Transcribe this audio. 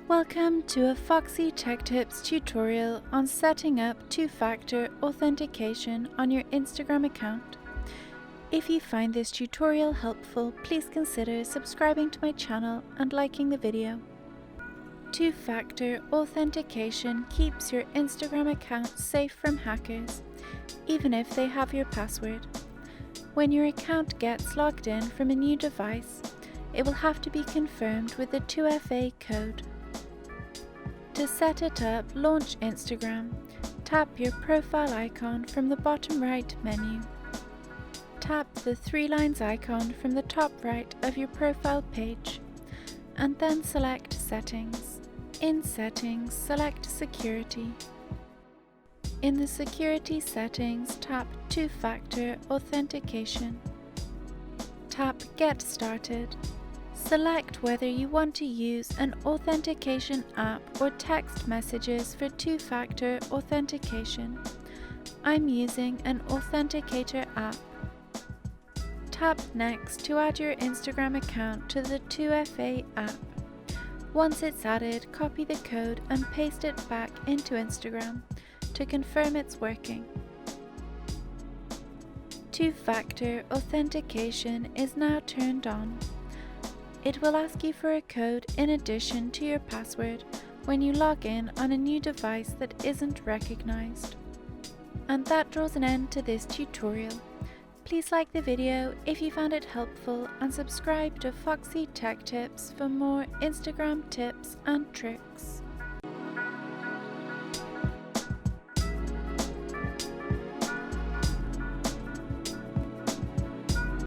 Welcome to a Foxy Tech Tips tutorial on setting up two-factor authentication on your Instagram account. If you find this tutorial helpful, please consider subscribing to my channel and liking the video. Two-factor authentication keeps your Instagram account safe from hackers, even if they have your password. When your account gets logged in from a new device, it will have to be confirmed with the 2FA code. To set it up, launch Instagram. Tap your profile icon from the bottom right menu. Tap the three lines icon from the top right of your profile page, and then select Settings. In Settings, select Security. In the Security settings, tap Two-Factor Authentication. Tap Get Started. Select whether you want to use an authentication app or text messages for two-factor authentication. I'm using an Authenticator app. Tap Next to add your Instagram account to the 2FA app. Once it's added, copy the code and paste it back into Instagram to confirm it's working. Two-factor authentication is now turned on. It will ask you for a code in addition to your password when you log in on a new device that isn't recognized. And that draws an end to this tutorial. Please like the video if you found it helpful and subscribe to Foxy Tech Tips for more Instagram tips and tricks.